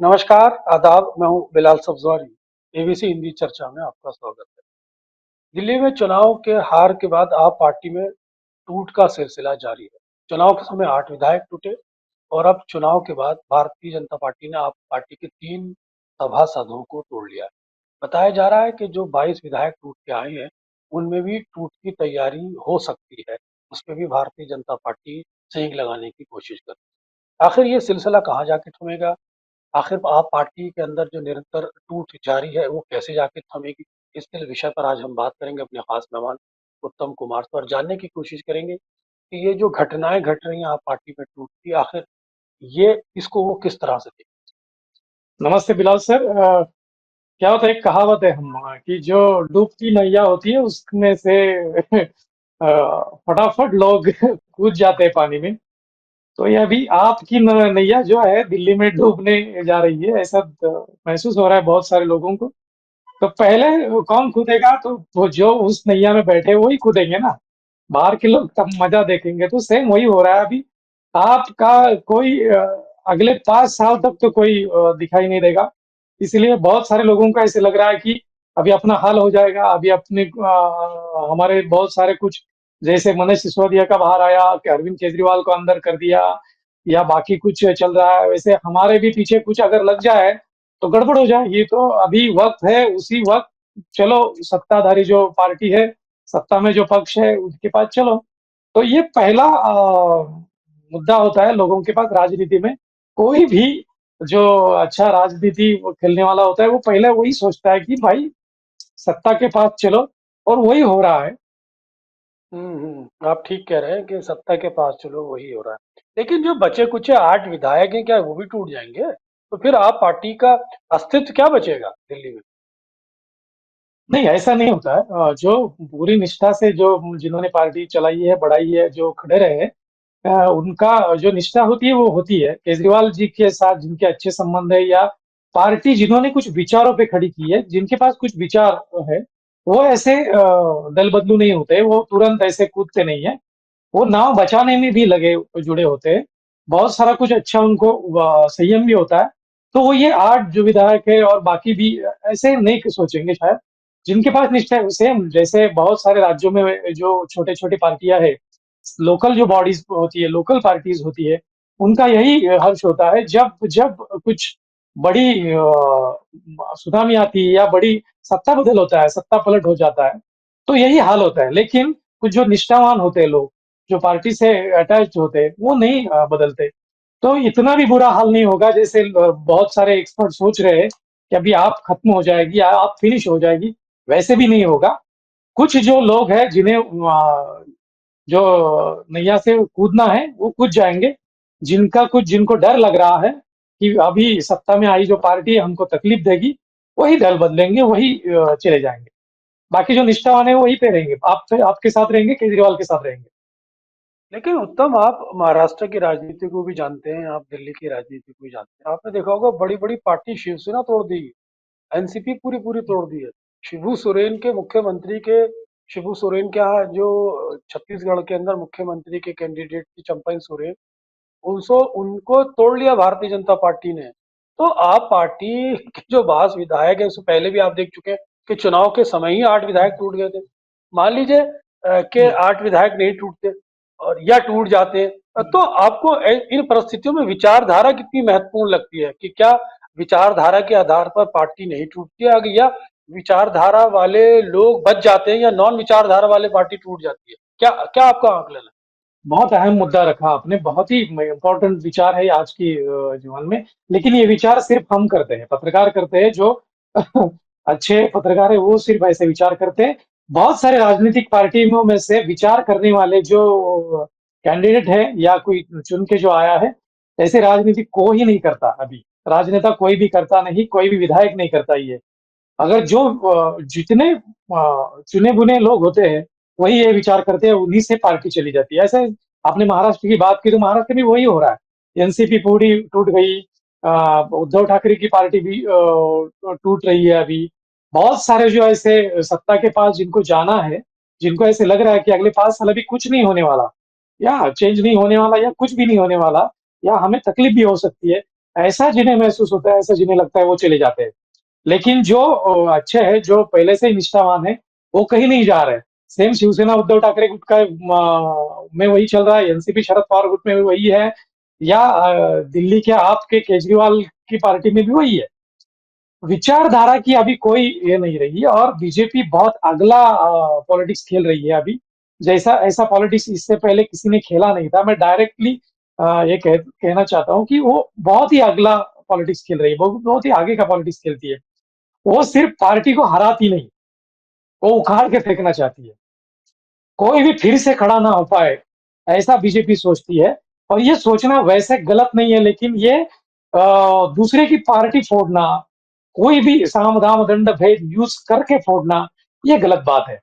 नमस्कार, आदाब, मैं हूँ बिलाल सब्ज़वारी। एबीसी हिंदी चर्चा में आपका स्वागत है। दिल्ली में चुनाव के हार के बाद आप पार्टी में टूट का सिलसिला जारी है। चुनाव के समय 8 विधायक टूटे और अब चुनाव के बाद भारतीय जनता पार्टी ने आप पार्टी के 3 सभासदों को तोड़ लिया है। बताया जा रहा है कि जो 22 विधायक टूट के आए हैं, उनमें भी टूट की तैयारी हो सकती है। उसपे भी भारतीय जनता पार्टी सेंध लगाने की कोशिश कर रही है। आखिर ये सिलसिला कहाँ जाके थमेगा? आखिर आप पार्टी के अंदर जो निरंतर टूट जारी है वो कैसे जाके थमेगी? इसके विषय पर आज हम बात करेंगे अपने खास मेहमान उत्तम कुमार से और जानने की कोशिश करेंगे कि ये जो घटनाएं घट रही हैं आप पार्टी में टूट की, आखिर ये इसको वो किस तरह से देखें? नमस्ते बिलाल सर। क्या होता है, एक कहावत है हम कि जो डूबती नैया होती है उसमें से फटाफट लोग कूद जाते हैं पानी में। तो ये अभी आपकी नैया जो है दिल्ली में डूबने जा रही है, ऐसा महसूस हो रहा है बहुत सारे लोगों को। तो पहले कौन कूदेगा? तो वो जो उस नैया में बैठे वही कूदेंगे ना। बाहर के लोग तब मजा देखेंगे। तो सेम वही हो रहा है अभी। आपका कोई अगले 5 साल तक तो कोई दिखाई नहीं देगा। इसलिए बहुत सारे लोगों को ऐसे लग रहा है कि अभी अपना हाल हो जाएगा। अभी अपने हमारे बहुत सारे कुछ, जैसे मनीष सिसोदिया का बाहर आया कि अरविंद केजरीवाल को अंदर कर दिया, या बाकी कुछ चल रहा है, वैसे हमारे भी पीछे कुछ अगर लग जाए तो गड़बड़ हो जाएगी। तो अभी वक्त है, उसी वक्त चलो, सत्ताधारी जो पार्टी है, सत्ता में जो पक्ष है, उसके पास चलो। तो ये पहला मुद्दा होता है लोगों के पास राजनीति में। कोई भी जो अच्छा राजनीति वो खेलने वाला होता है, वो पहले वही सोचता है कि भाई सत्ता के पास चलो, और वही हो रहा है। आप ठीक कह रहे हैं कि सत्ता के पास चलो वही हो रहा है। लेकिन जो बचे कुचे 8 विधायक हैं, क्या वो भी टूट जाएंगे? तो फिर आप पार्टी का अस्तित्व क्या बचेगा दिल्ली में? नहीं, ऐसा नहीं होता है। जो पूरी निष्ठा से जो जिन्होंने पार्टी चलाई है, बढ़ाई है, जो खड़े रहे, उनका जो निष्ठा होती है वो होती है। केजरीवाल जी के साथ जिनके अच्छे संबंध है, या पार्टी जिन्होंने कुछ विचारों पे खड़ी की है, जिनके पास कुछ विचार है, वो ऐसे दल बदलू नहीं होते, वो तुरंत ऐसे कूदते नहीं है। वो नाव बचाने में भी लगे जुड़े होते हैं। बहुत सारा कुछ अच्छा उनको संयम भी होता है। तो वो ये 8 जो विधायक है और बाकी भी ऐसे नहीं सोचेंगे शायद। जिनके पास निष्ठा है, सेम जैसे बहुत सारे राज्यों में जो छोटे छोटे पार्टियां है, लोकल जो बॉडीज होती है, लोकल पार्टीज होती है, उनका यही हर्ष होता है जब जब कुछ बड़ी सुनामी आती है या बड़ी सत्ता बदल होता है, सत्ता पलट हो जाता है, तो यही हाल होता है। लेकिन कुछ जो निष्ठावान होते हैं लोग, जो पार्टी से अटैच होते हैं, वो नहीं बदलते। तो इतना भी बुरा हाल नहीं होगा जैसे बहुत सारे एक्सपर्ट सोच रहे हैं कि अभी आप खत्म हो जाएगी या आप फिनिश हो जाएगी। वैसे भी नहीं होगा। कुछ जो लोग हैं जिन्हें जो नैया से कूदना है वो कूद जाएंगे। जिनका कुछ जिनको डर लग रहा है कि अभी सत्ता में आई जो पार्टी हमको तकलीफ देगी, वही दल बदलेंगे, वही चले जाएंगे। बाकी जो निष्ठावान है वो वहीं पे रहेंगे, आप आपके साथ रहेंगे, केजरीवाल के साथ रहेंगे। लेकिन उत्तम, आप महाराष्ट्र की राजनीति को भी जानते हैं, आप दिल्ली की राजनीति को भी जानते हैं। आपने देखा होगा बड़ी बड़ी पार्टी शिवसेना तोड़ दी, एनसीपी पूरी पूरी तोड़ दी है। शिबू सोरेन के मुख्यमंत्री के शिबू सोरेन के यहाँ जो छत्तीसगढ़ के अंदर मुख्यमंत्री के कैंडिडेट थी चंपई सोरेन, उनको उनको तोड़ लिया भारतीय जनता पार्टी ने। तो आप पार्टी के जो 22 विधायक है, उससे पहले भी आप देख चुके हैं कि चुनाव के समय ही 8 विधायक टूट गए थे। मान लीजिए कि हम्म। 8 विधायक नहीं टूटते और या टूट जाते, तो आपको इन परिस्थितियों में विचारधारा कितनी महत्वपूर्ण लगती है कि क्या विचारधारा के आधार पर पार्टी नहीं टूटती है, या विचारधारा वाले लोग बच जाते हैं, या नॉन विचारधारा वाले पार्टी टूट जाती है? क्या क्या आपका आकलन है? बहुत अहम मुद्दा रखा आपने, बहुत ही इम्पोर्टेंट विचार है आज की जीवन में। लेकिन ये विचार सिर्फ हम करते हैं, पत्रकार करते हैं, जो अच्छे पत्रकार है वो सिर्फ ऐसे विचार करते हैं। बहुत सारे राजनीतिक पार्टियों में से विचार करने वाले जो कैंडिडेट है या कोई चुन के जो आया है, ऐसे राजनीति को ही नहीं करता अभी। राजनेता कोई भी करता नहीं, कोई भी विधायक नहीं करता ये। अगर जो जितने चुने बुने लोग होते हैं वही ये विचार करते हैं, उन्हीं से पार्टी चली जाती है। ऐसे आपने महाराष्ट्र की बात की, तो महाराष्ट्र में वही हो रहा है। एनसीपी पूरी टूट गई। उद्धव ठाकरे की पार्टी भी टूट रही है अभी। बहुत सारे जो ऐसे सत्ता के पास जिनको जाना है, जिनको ऐसे लग रहा है कि अगले 5 साल अभी कुछ नहीं होने वाला, या चेंज नहीं होने वाला, या कुछ भी नहीं होने वाला, या हमें तकलीफ भी हो सकती है, ऐसा जिन्हें महसूस होता है, ऐसा जिन्हें लगता है वो चले जाते हैं। लेकिन जो अच्छे हैं, जो पहले से ही निष्ठावान है, वो कहीं नहीं जा रहे। सेम शिवसेना उद्धव ठाकरे गुट का में वही चल रहा है, एनसीपी शरद पवार गुट में भी वही है, या दिल्ली के आप के केजरीवाल की पार्टी में भी वही है। विचारधारा की अभी कोई ये नहीं रही है, और बीजेपी बहुत अगला पॉलिटिक्स खेल रही है अभी। जैसा ऐसा पॉलिटिक्स इससे पहले किसी ने खेला नहीं था। मैं डायरेक्टली ये कहना चाहता हूँ कि वो बहुत ही अगला पॉलिटिक्स खेल रही है, बहुत ही आगे का पॉलिटिक्स खेलती है। वो सिर्फ पार्टी को हराती नहीं, वो उखाड़ के फेंकना चाहती है। कोई भी फिर से खड़ा ना हो पाए, ऐसा बीजेपी सोचती है। और ये सोचना वैसे गलत नहीं है, लेकिन ये दूसरे की पार्टी फोड़ना, कोई भी साम दाम दंड भेद यूज करके फोड़ना, ये गलत बात है।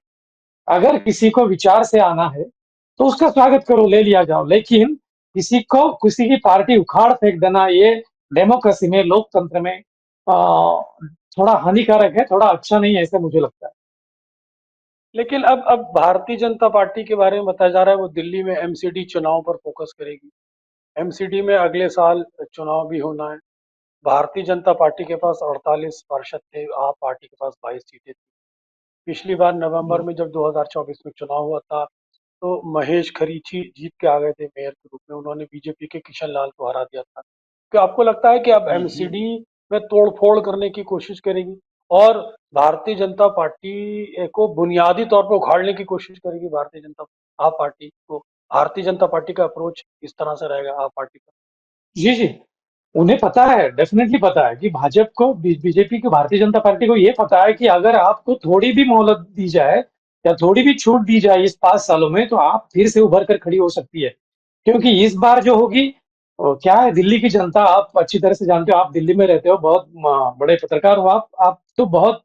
अगर किसी को विचार से आना है तो उसका स्वागत करो, ले लिया जाओ, लेकिन किसी को किसी की पार्टी उखाड़ फेंक देना, ये डेमोक्रेसी में, लोकतंत्र में थोड़ा हानिकारक है, थोड़ा अच्छा नहीं है, ऐसा मुझे लगता है। लेकिन अब भारतीय जनता पार्टी के बारे में बताया जा रहा है वो दिल्ली में एमसीडी चुनाव पर फोकस करेगी। एमसीडी में अगले साल चुनाव भी होना है। भारतीय जनता पार्टी के पास 48 पार्षद थे, आप पार्टी के पास 22 सीटें थी। पिछली बार नवंबर में जब 2024 में चुनाव हुआ था, तो महेश खरीची जीत के आ गए थे मेयर के रूप में, उन्होंने बीजेपी के किशन लाल को हरा दिया था। क्या आपको लगता है कि अब हम्म। एमसीडी में तोड़-फोड़ करने की कोशिश करेगी और भारतीय जनता पार्टी को बुनियादी तौर पर उखाड़ने की कोशिश करेगी? भारतीय जनता आप पार्टी को भारतीय जनता पार्टी का अप्रोच इस तरह से रहेगा आप पार्टी का? जी, जी। उन्हें पता है, डेफ़िनेटली पता है कि भाजपा को, बीजेपी को, भारतीय जनता पार्टी को ये पता है कि अगर आपको थोड़ी भी मोहलत दी जाए या थोड़ी भी छूट दी जाए इस 5 सालों में, तो आप फिर से उभर कर खड़ी हो सकती है। क्योंकि इस बार जो होगी, क्या है, दिल्ली की जनता, आप अच्छी तरह से जानते हो, आप दिल्ली में रहते हो, बहुत बड़े पत्रकार हो आप तो बहुत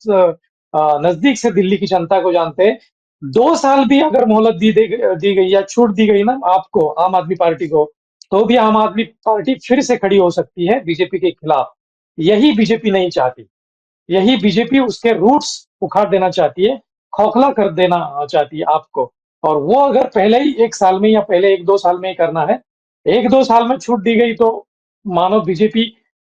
नज़दीक से दिल्ली की जनता को जानते हैं। 2 साल भी अगर मोहलत दी गई या छूट दी गई ना आपको, आम आदमी पार्टी को, तो भी आम आदमी पार्टी फिर से खड़ी हो सकती है बीजेपी के खिलाफ। यही बीजेपी नहीं चाहती। यही बीजेपी उसके रूट्स उखाड़ देना चाहती है, खोखला कर देना चाहती है आपको। और वो अगर पहले ही 1 साल में या पहले 1-2 साल में ही करना है, 1-2 साल में छूट दी गई तो मानो बीजेपी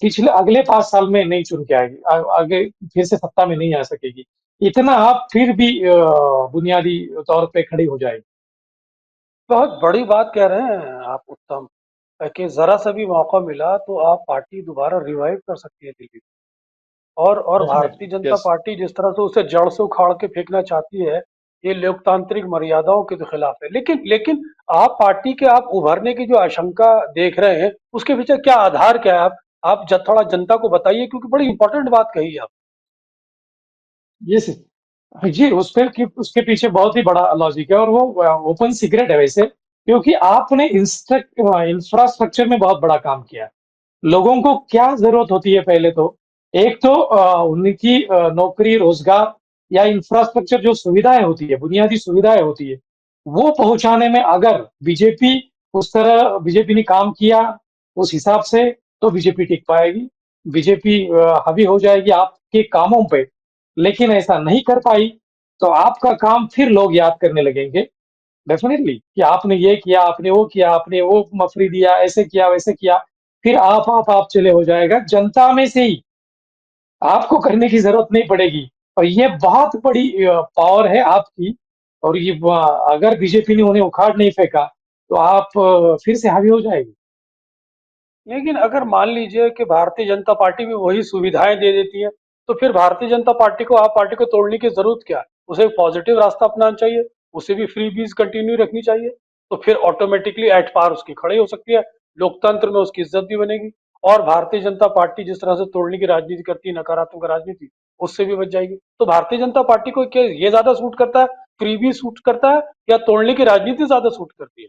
पिछले अगले 5 साल में नहीं चुन के आएगी, आगे फिर से सत्ता में नहीं आ सकेगी। इतना आप फिर भी बुनियादी तौर पे खड़ी हो जाएगी। बहुत बड़ी बात कह रहे हैं आप उत्तम, कि ज़रा सा भी मौका मिला तो आप पार्टी दोबारा रिवाइव कर सकती है दिल्ली में। और भारतीय डेफिनेटली, जनता यस। पार्टी जिस तरह से उसे जड़ से उखाड़ के फेंकना चाहती है, ये लोकतांत्रिक मर्यादाओं के तो खिलाफ है। लेकिन लेकिन आप पार्टी के आप उभरने की जो आशंका देख रहे हैं, उसके पीछे क्या आधार क्या है? आप थोड़ा जनता को बताइए, क्योंकि बड़ी इंपॉर्टेंट बात कही है आप। यस। जी, उस पे कि उसके पीछे बहुत ही बड़ा लॉजिक है, और वो ओपन सीक्रेट है वैसे, क्योंकि आपने इंफ्रास्ट्रक्चर में बहुत बड़ा काम किया है। लोगों को क्या ज़रूरत होती है पहले तो, एक तो उनकी नौकरी, रोज़गार या इंफ्रास्ट्रक्चर, जो सुविधाएँ होती है, बुनियादी सुविधाएँ होती है, वो पहुँचाने में अगर बीजेपी उस तरह बीजेपी ने काम किया, उस हिसाब से, तो बीजेपी टिक पाएगी। बीजेपी हावी हो जाएगी आपके कामों पे। लेकिन ऐसा नहीं कर पाई, तो आपका काम फिर लोग याद करने लगेंगे, डेफिनेटली, कि आपने ये किया, आपने वो किया, आपने वो मफरी दिया, ऐसे किया, वैसे किया। फिर आप चले हो जाएगा जनता में से ही, आपको करने की जरूरत नहीं पड़ेगी। और ये बहुत बड़ी पावर है आपकी। और ये अगर बीजेपी ने उन्हें उखाड़ नहीं फेंका, तो आप फिर से हावी हो जाएगी। लेकिन अगर मान लीजिए कि भारतीय जनता पार्टी भी वही सुविधाएं दे देती है, तो फिर भारतीय जनता पार्टी को आप पार्टी को तोड़ने की जरूरत क्या है? उसे एक पॉजिटिव रास्ता अपनाना चाहिए, उसे भी फ्री बीज कंटिन्यू रखनी चाहिए, तो फिर ऑटोमेटिकली एट पार उसकी खड़ी हो सकती है, लोकतंत्र में उसकी इज्जत भी बनेगी। और भारतीय जनता पार्टी जिस तरह से तोड़ने की राजनीति करती है, नकारात्मक राजनीति, उससे भी बच जाएगी। तो भारतीय जनता पार्टी को क्या ये ज्यादा सूट करता है, फ्री बीज सूट करता है, या तोड़ने की राजनीति ज्यादा सूट करती है?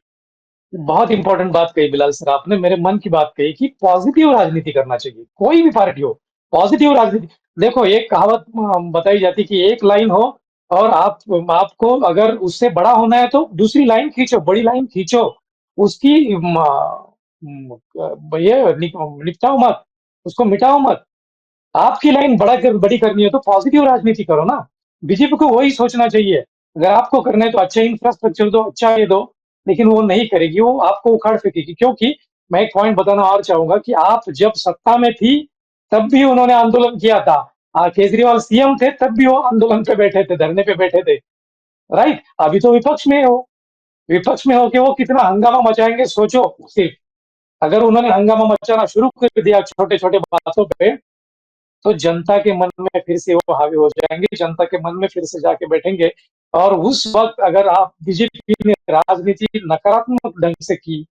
बहुत इंपॉर्टेंट बात कही बिलाल सर, आपने मेरे मन की बात कही कि पॉजिटिव राजनीति करना चाहिए, कोई भी पार्टी हो। पॉजिटिव राजनीति, देखो, एक कहावत बताई जाती कि एक लाइन हो, और आपको अगर उससे बड़ा होना है तो दूसरी लाइन खींचो, बड़ी लाइन खींचो, उसकी ये निपटाओ मत, उसको मिटाओ मत। आपकी लाइन बड़ी करनी है तो पॉजिटिव राजनीति करो ना। बीजेपी को वही सोचना चाहिए। अगर आपको करना है तो अच्छा इंफ्रास्ट्रक्चर दो, अच्छा ये दो, लेकिन वो नहीं करेगी, वो आपको उखाड़ फेंकेगी, क्योंकि मैं एक पॉइंट बताना और चाहूंगा कि आप जब सत्ता में थी तब भी उन्होंने आंदोलन किया था। केजरीवाल सीएम थे तब भी वो आंदोलन पे बैठे थे, धरने पे बैठे थे। राइट, अभी तो विपक्ष में हो, विपक्ष में होके वो कितना हंगामा मचाएंगे सोचो सिर्फ। अगर उन्होंने हंगामा मचाना शुरू कर दिया छोटे छोटे बातों पे, तो जनता के मन में फिर से वो हावी हो जाएंगे, जनता के मन में फिर से जाके बैठेंगे। और उस वक्त अगर आप बीजेपी ने राजनीति नकारात्मक ढंग से की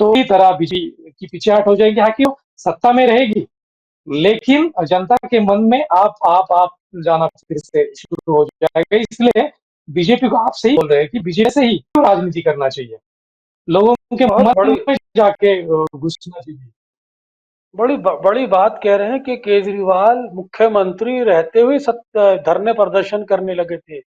तो इसी तरह बीजेपी की पीछेहट हो जाएगी। हालांकि वो सत्ता में रहेगी, लेकिन जनता के मन में आप जाना फिर से शुरू हो जाएगा। इसलिए बीजेपी को आप सही बोल रहे हैं कि बीजेपी से ही राजनीति करना चाहिए, लोगों के बहुत मन बड़ी में जाके घुसना चाहिए। बड़ी बात कह रहे हैं कि केजरीवाल मुख्यमंत्री रहते हुए धरने प्रदर्शन करने लगे थे,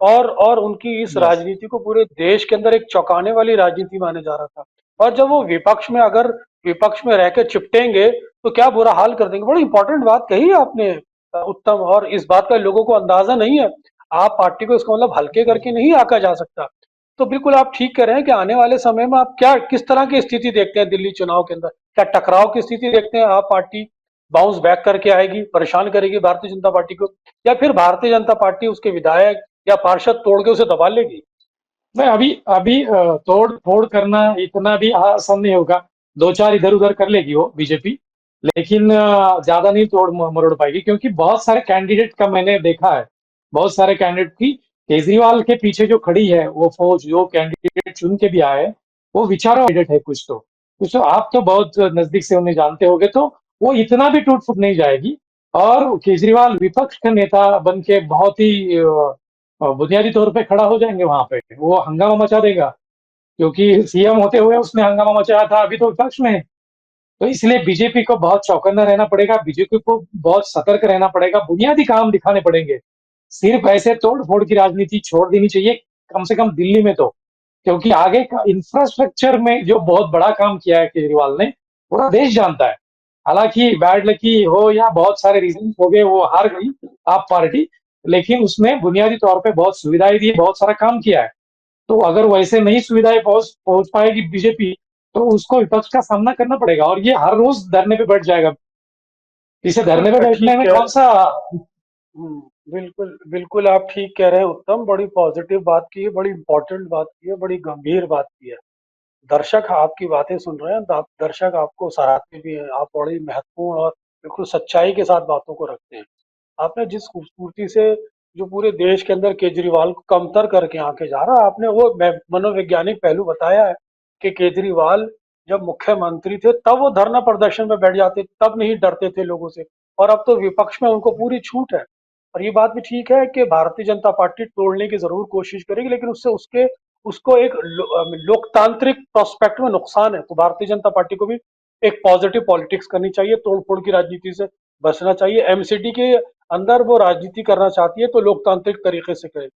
और उनकी इस यस। राजनीति को पूरे देश के अंदर एक चौंकाने वाली राजनीति माने जा रहा था। और जब वो विपक्ष में, अगर विपक्ष में रह के चिपटेंगे तो क्या बुरा हाल कर देंगे। बड़ी इंपॉर्टेंट बात कही है आपने उत्तम, और इस बात का लोगों को अंदाजा नहीं है। आप पार्टी को इसका मतलब हल्के करके नहीं आका जा सकता। तो बिल्कुल आप ठीक कह रहे हैं कि आने वाले समय में आप क्या, किस तरह की स्थिति देखते हैं दिल्ली चुनाव के अंदर? क्या टकराव की स्थिति देखते हैं आप? पार्टी बाउंस बैक करके आएगी, परेशान करेगी भारतीय जनता पार्टी को, या फिर भारतीय जनता पार्टी उसके विधायक या पार्षद तोड़ के उसे दबा लेगी? मैं अभी अभी तोड़ फोड़ करना इतना भी आसान नहीं होगा। दो चार इधर उधर कर लेगी वो बीजेपी, लेकिन ज्यादा नहीं तोड़ मरोड़ पाएगी, क्योंकि बहुत सारे कैंडिडेट का मैंने देखा है। बहुत सारे कैंडिडेट की केजरीवाल के पीछे जो खड़ी है वो फौज, जो कैंडिडेट चुन के भी आए, वो विचारों कैंडिडेट है। कुछ तो आप तो बहुत नजदीक से उन्हें जानते होंगे, तो वो इतना भी टूट फूट नहीं जाएगी। और केजरीवाल विपक्ष का नेता बन के बहुत ही बुनियादी तौर पे खड़ा हो जाएंगे वहां पे, वो हंगामा मचा देगा। क्योंकि सीएम होते हुए उसने हंगामा मचाया था, अभी तो विपक्ष में है। तो इसलिए बीजेपी को बहुत चौकन्ना रहना पड़ेगा, बीजेपी को बहुत सतर्क रहना पड़ेगा, बुनियादी काम दिखाने पड़ेंगे। सिर्फ ऐसे तोड़ फोड़ की राजनीति छोड़ देनी चाहिए, कम से कम दिल्ली में तो। क्योंकि आगे का इंफ्रास्ट्रक्चर में जो बहुत बड़ा काम किया है केजरीवाल ने, पूरा देश जानता है। हालांकि बैड लकी हो या बहुत सारे रीजन हो गए, वो हार गई आप पार्टी, लेकिन उसने बुनियादी तौर पे बहुत सुविधाएं दी, बहुत सारा काम किया है। तो अगर वैसे नहीं सुविधाएं पहुंच पहुंच पाएगी बीजेपी, तो उसको विपक्ष का सामना करना पड़ेगा, और ये हर रोज धरने पे बैठ जाएगा। इसे धरने पे बिल्कुल बैठने ठीक में है। कौन सा। बिल्कुल बिल्कुल आप ठीक कह रहे हैं उत्तम। बड़ी पॉजिटिव बात की है, बड़ी इंपॉर्टेंट बात की है, बड़ी गंभीर बात की है। दर्शक आपकी बातें सुन रहे हैं, दर्शक आपको सराहते भी हैं। आप बड़ी महत्वपूर्ण और बिल्कुल सच्चाई के साथ बातों को रखते हैं। आपने जिस खूबसूरती से जो पूरे देश के अंदर केजरीवाल को कमतर करके आके जा रहा है, आपने वो मनोवैज्ञानिक पहलू बताया है कि केजरीवाल जब मुख्यमंत्री थे तब वो धरना प्रदर्शन में बैठ जाते, तब नहीं डरते थे लोगों से, और अब तो विपक्ष में उनको पूरी छूट है। और ये बात भी ठीक है कि भारतीय जनता पार्टी तोड़ने की जरूर कोशिश करेगी, लेकिन उससे उसके उसको एक लोकतांत्रिक प्रोस्पेक्ट में नुकसान है। तो भारतीय जनता पार्टी को भी एक पॉजिटिव पॉलिटिक्स करनी चाहिए, तोड़ फोड़ की राजनीति से बचना चाहिए। एमसीडी के अंदर वो राजनीति करना चाहती है तो लोकतांत्रिक तरीके से करे।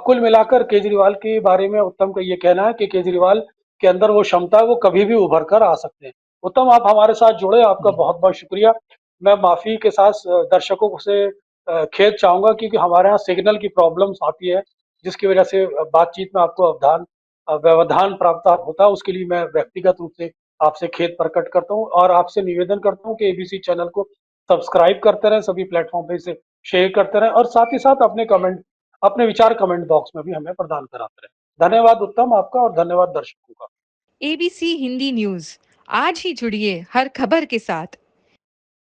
कुल मिलाकर केजरीवाल के बारे में उत्तम का ये कहना है कि केजरीवाल के अंदर वो क्षमता है, वो कभी भी उभर कर आ सकते हैं। उत्तम, आप हमारे साथ जुड़े, आपका बहुत बहुत शुक्रिया। मैं माफी के साथ दर्शकों से खेद चाहूंगा, क्योंकि हमारे यहाँ सिग्नल की प्रॉब्लम्स आती है, जिसकी वजह से बातचीत में आपको व्यवधान प्राप्त होता है। उसके लिए मैं व्यक्तिगत रूप से आपसे खेद प्रकट करता हूँ, और आपसे निवेदन करता हूँ कि एबीसी चैनल को सब्सक्राइब करते रहें, सभी प्लेटफॉर्म पे इसे शेयर करते रहें, और साथ ही साथ अपने विचार कमेंट बॉक्स में भी हमें प्रदान कराते रहें। धन्यवाद उत्तम आपका, और धन्यवाद दर्शकों का। एबीसी हिंदी न्यूज, आज ही जुड़िए हर खबर के साथ।